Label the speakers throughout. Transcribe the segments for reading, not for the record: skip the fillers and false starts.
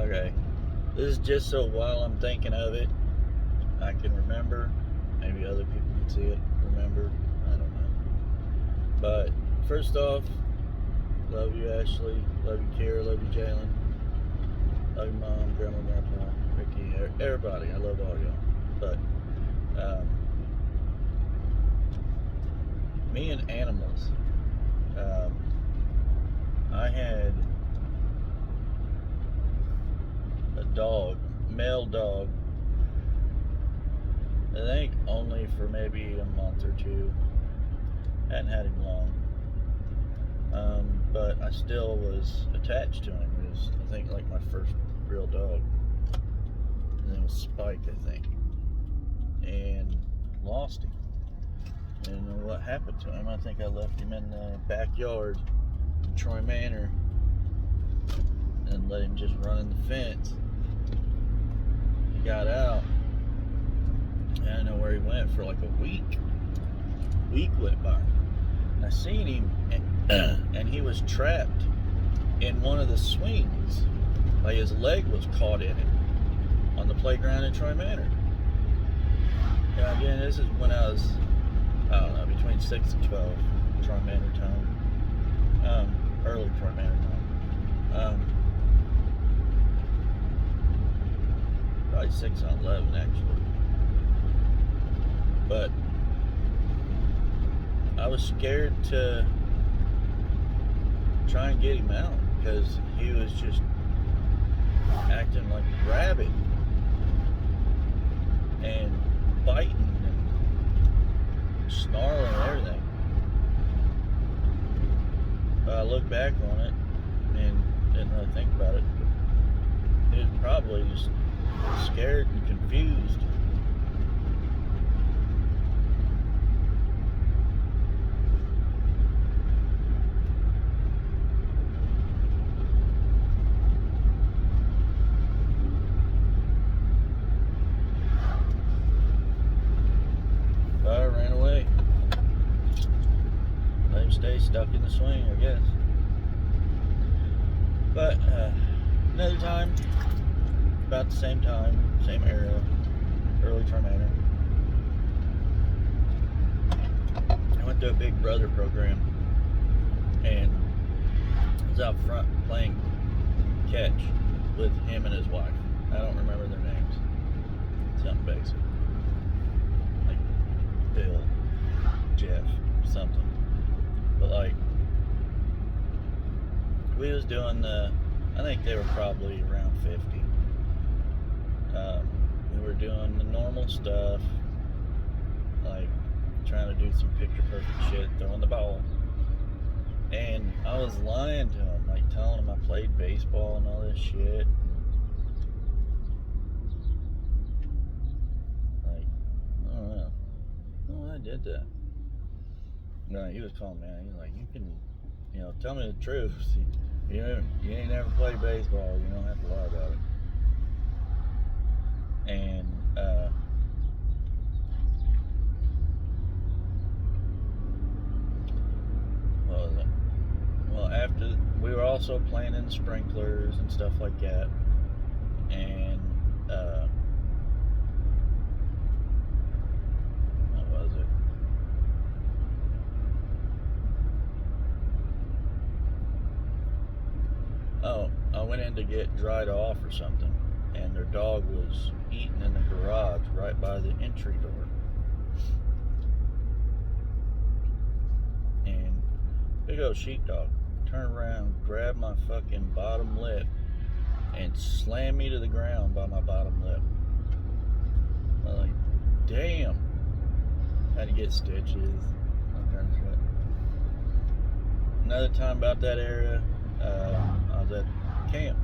Speaker 1: Okay. This is just so while I'm thinking of it, I can remember. Maybe other people can see it, remember. I don't know. But first off, love you, Ashley. Love you, Kara. Love you, Jalen. Love you, Mom, Grandma, Grandpa, Ricky, everybody. I love all y'all. But um, me and animals. Um, I had a dog, male dog. I think only for maybe a month or two. Hadn't had him long. But I still was attached to him. It was, I think, like my first real dog. His name was Spike, I think. And lost him. And what happened to him? I think I left him in the backyard in Troy Manor and let him just run in the fence. He got out. I don't know where he went for like a week. Week went by. And I seen him, and he was trapped in one of the swings. Like his leg was caught in it on the playground in Troy Manor. And again, this is when I was, I don't know, between 6 and 12, Troy Manor time. Early Troy Manor time. Probably 6 and 11, actually. But I was scared to try and get him out because he was just acting like a rabbit and biting and snarling and everything. But I look back on it and didn't really think about it. He was probably just scared and confused. But I ran away. Let him stay stuck in the swing, I guess. But another time, about the same time, same era, early Troy Manor, I went to a Big Brother program and I was out front playing catch with him and his wife. I don't remember their names. Something basic. Like Bill, Jeff, something. But like, we was doing I think they were probably around 50. We were doing the normal stuff, like trying to do some picture perfect shit, throwing the ball. And I was lying to him, like telling him I played baseball and all this shit. Like, I don't know. Oh, I did that. No, he was calling me out. He was like, you can, tell me the truth. You ain't never played baseball. You don't have to lie about it. And what was it? Well, after we were also playing in sprinklers and stuff like that, and what was it? Oh, I went in to get dried off or something, and their dog was eating in the garage right by the entry door. And big old sheepdog turned around, grabbed my fucking bottom lip, and slammed me to the ground by my bottom lip. I was like, damn. Had to get stitches, all kinds of shit. Another time about that area, I was at camp.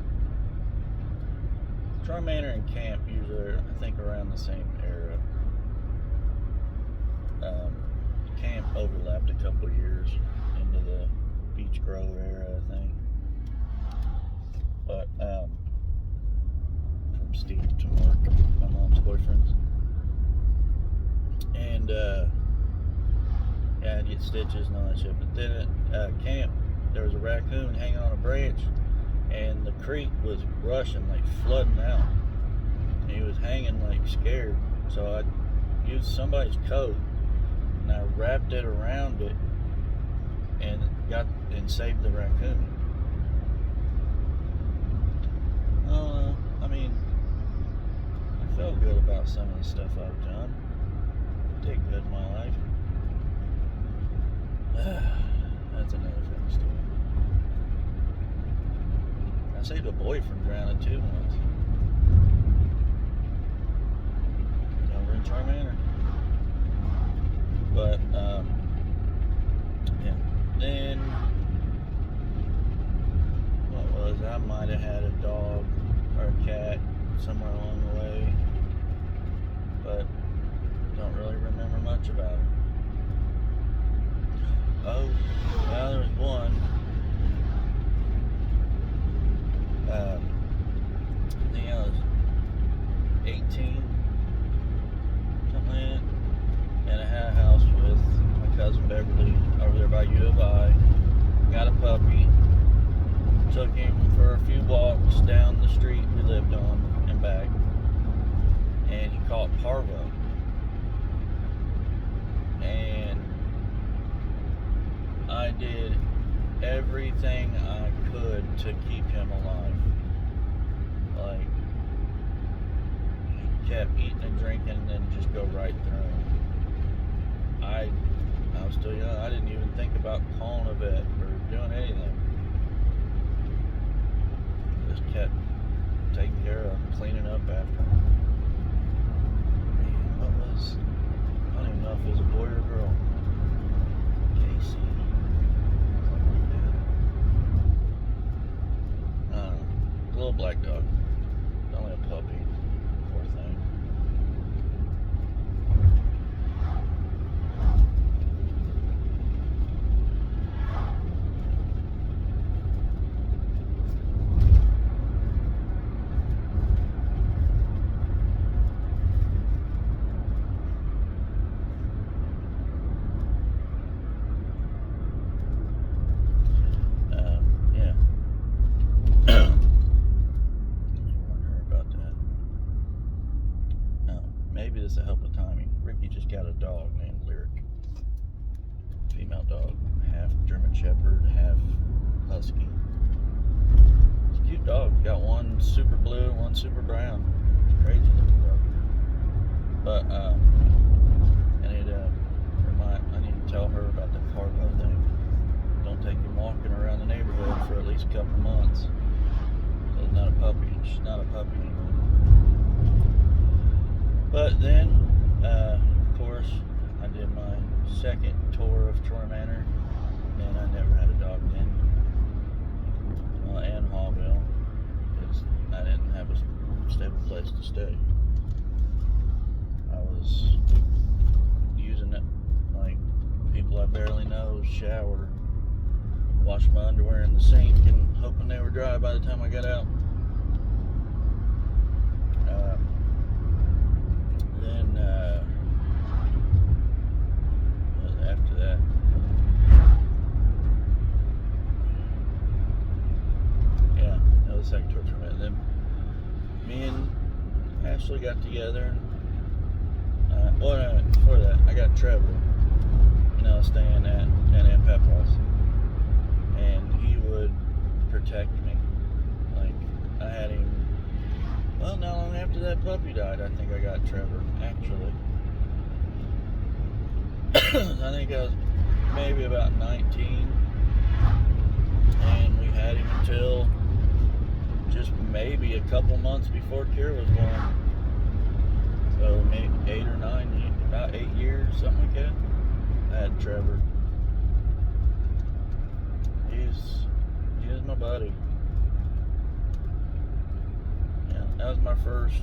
Speaker 1: Troy Manor and camp usually are, I think, around the same era. Camp overlapped a couple years into the Beach Grove era, I think. But from Steve to Mark, my mom's boyfriends. And get stitches and all that shit. But then at camp, there was a raccoon hanging on a branch and the creek was rushing, like flooding out. And he was hanging like scared. So I used somebody's coat and I wrapped it around it and saved the raccoon. I don't know. I mean, I felt good about some of the stuff I've done. I did good in my life. That's another funny story. I saved a boy from drowning too once. Over in Charmander. But, yeah. Then, what was it? I might have had a dog or a cat somewhere along the way. But, don't really remember much about it. Oh, well, there was one. I think I was 18, something like that. And I had a house with my cousin Beverly over there by U of I. Got a puppy. Took him for a few walks down the street we lived on and back. And he caught parvo. And I did everything I could to keep him alive. Like, he kept eating and drinking and then just go right through him. I was still young. I didn't even think about calling a vet or doing anything. Just kept taking care of him, cleaning up after him. Man, what was... I don't even know if it was a boy or a girl. Casey. Little black dog. Only a puppy. Poor thing. Maybe this will help with timing. Ricky just got a dog named Lyric. Female dog. Half German Shepherd, half Husky. It's a cute dog. Got one super blue and one super brown. It's crazy looking dog. But I need to tell her about the parvo thing. Don't take him walking around the neighborhood for at least a couple months. So it's not a puppy. She's not a puppy anymore. But then, of course, I did my second tour of Troy Manor, and I never had a dog then. And Hallville, because I didn't have a stable place to stay. I was using it like people I barely know, shower, wash my underwear in the sink, and hoping they were dry by the time I got out. Then after that, yeah, that was the second tour tournament. And then me and Ashley got together. Before that, I got Trevor, staying at Aunt Papa's, and he would protect me. Like, I had him. Well, not long after that puppy died, I think I got Trevor, actually. I think I was maybe about 19, and we had him until just maybe a couple months before Kira was born. So maybe 8 or 9, about 8 years, something like that. I had Trevor. He was my buddy. That was my first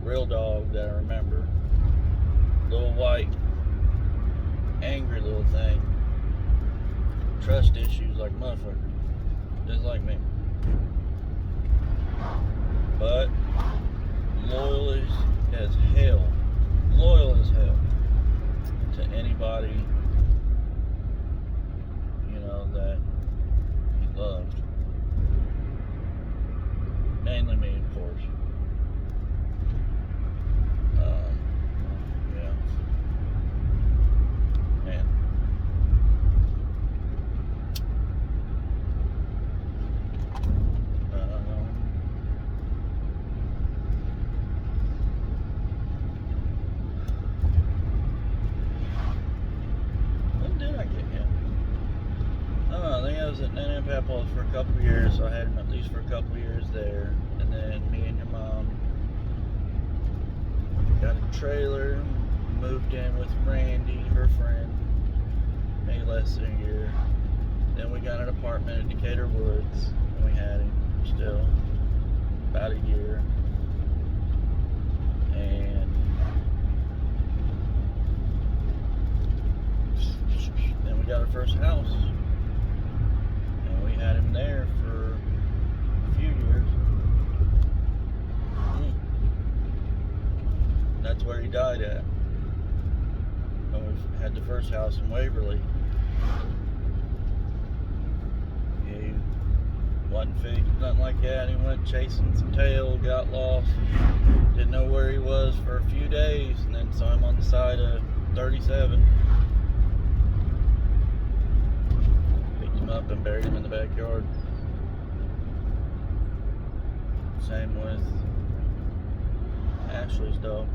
Speaker 1: real dog that I remember. Little white, angry little thing. Trust issues like motherfucker. Just like me. But loyal as hell. Loyal as hell to anybody, that he loved. Mainly me, of course. Yeah. Man. When did I get him? I think I was at Nana and Papa's for a couple of years, so I had him at least for a couple of years there. And then me and your mom got a trailer, moved in with Randy, her friend, maybe less than a year. Then we got an apartment at Decatur Woods, and we had him still about a year. And then we got our first house, and we had him there for a few years. That's where he died at. And we had the first house in Waverly. He wasn't figured, nothing like that. He went chasing some tail, got lost, didn't know where he was for a few days, and then saw him on the side of 37. Picked him up and buried him in the backyard. Same with Ashley's dog.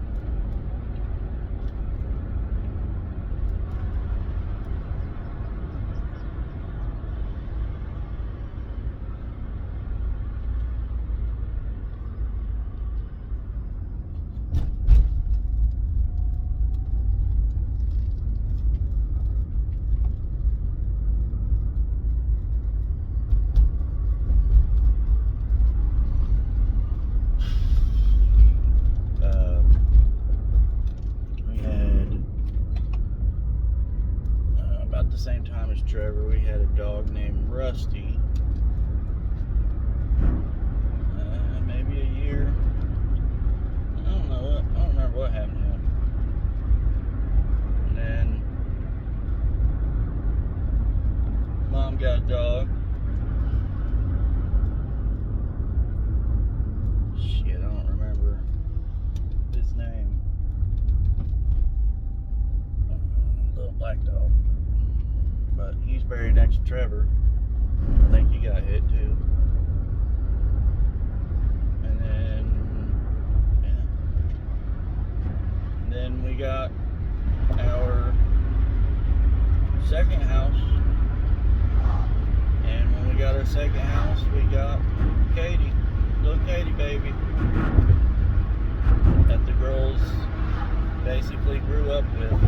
Speaker 1: Same time as Trevor, we had a dog named Rusty. Maybe a year. I don't know. I don't remember what happened to him. And then Mom got a dog. Shit, I don't remember his name. Little black dog. But he's buried next to Trevor. I think he got hit too. And then we got our second house. And when we got our second house, we got Katie, little Katie baby, that the girls basically grew up with.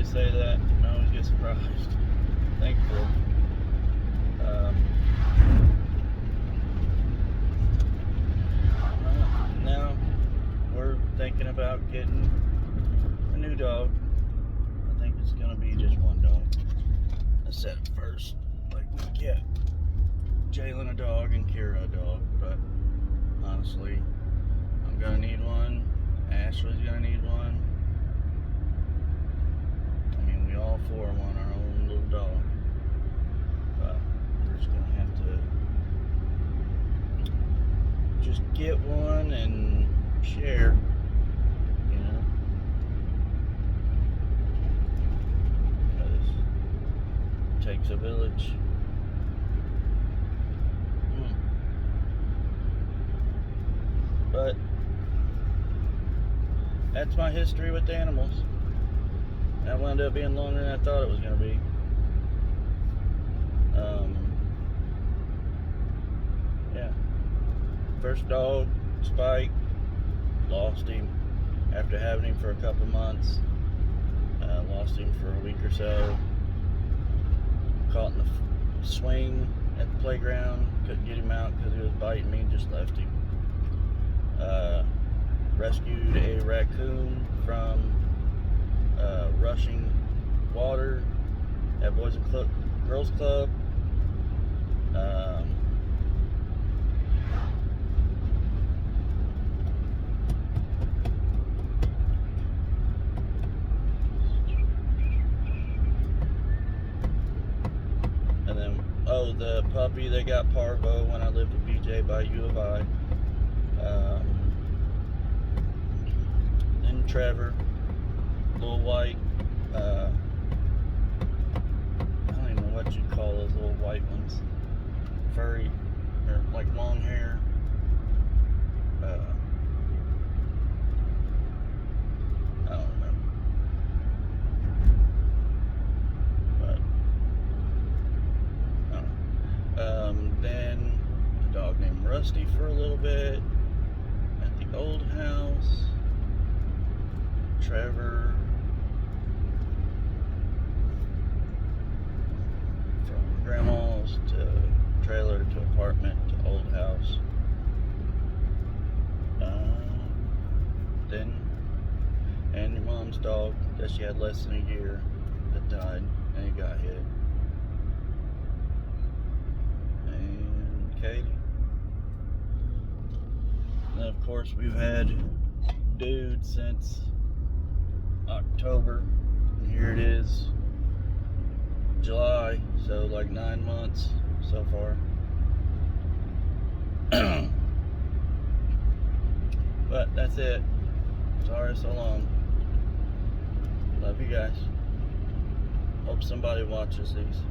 Speaker 1: Say that, and I always get surprised. Thankfully. Now we're thinking about getting a new dog. I think it's gonna be just one dog. I said it first, like we get Jalen a dog and Kira a dog, but honestly, I'm gonna need one. Ashley's gonna need one. We all four want our own little dog, but we're just gonna have to just get one and share, you know, because it takes a village. But that's my history with animals. That wound up being longer than I thought it was going to be. Yeah. First dog, Spike, lost him after having him for a couple months. Lost him for a week or so. Caught in the swing at the playground. Couldn't get him out because he was biting me and just left him. Rescued a raccoon from rushing water at Boys and Girls Club. And then, the puppy that got parvo when I lived with BJ by U of I. Then Trevor, little white, I don't even know what you'd call those little white ones. Furry, or like long hair. I don't remember. But, I don't know. Then a dog named Rusty for a little bit at the old house. Trevor, from grandma's to trailer to apartment to old house. Then, and your mom's dog that she had less than a year that died and it got hit. And Katie. And then, of course, we've had Dude since October, and here it is July, so like 9 months so far. But that's it. Sorry so long. Love you guys. Hope somebody watches these.